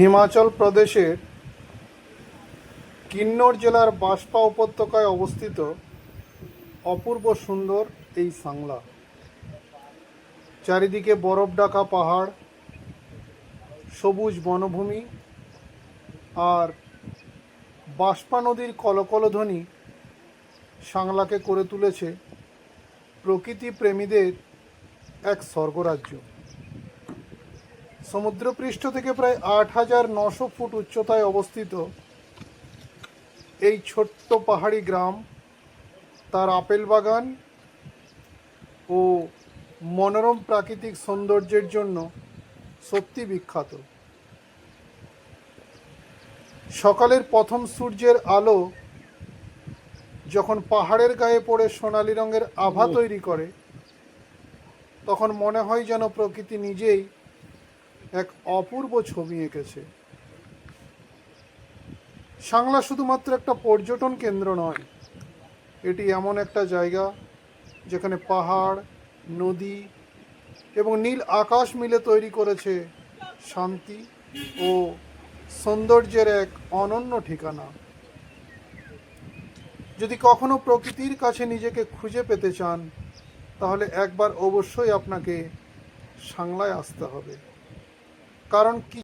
হিমাচল প্রদেশের কিন্নর জেলার বাঁশপা উপত্যকায় অবস্থিত অপূর্ব সুন্দর এই সাংলা। চারিদিকে বরফ ঢাকা পাহাড়, সবুজ বনভূমি আর বাঁশপা নদীর কলকলধ্বনি সাংলাকে করে তুলেছে প্রকৃতি প্রেমীদের এক স্বর্গরাজ্য। সমুদ্রপৃষ্ঠ থেকে প্রায় ৮,৯০০ ফুট উচ্চতায় অবস্থিত এই ছোট্ট পাহাড়ি গ্রাম তার আপেল বাগান ও মনোরম প্রাকৃতিক সৌন্দর্যের জন্য সত্যি বিখ্যাত। সকালের প্রথম সূর্যের আলো যখন পাহাড়ের গায়ে পড়ে সোনালি রঙের আভা তৈরি করে, তখন মনে হয় যেন প্রকৃতি নিজেই এক অপূর্ব ছবি এঁকেছে। সাংলা শুধুমাত্র একটা পর্যটন কেন্দ্র নয়, এটি এমন একটা জায়গা যেখানে পাহাড়, নদী এবং নীল আকাশ মিলে তৈরি করেছে শান্তি ও সৌন্দর্যের এক অনন্য ঠিকানা। যদি কখনো প্রকৃতির কাছে নিজেকে খুঁজে পেতে চান, তাহলে একবার অবশ্যই আপনাকে সাংলায় আসতে হবে। কারণ কি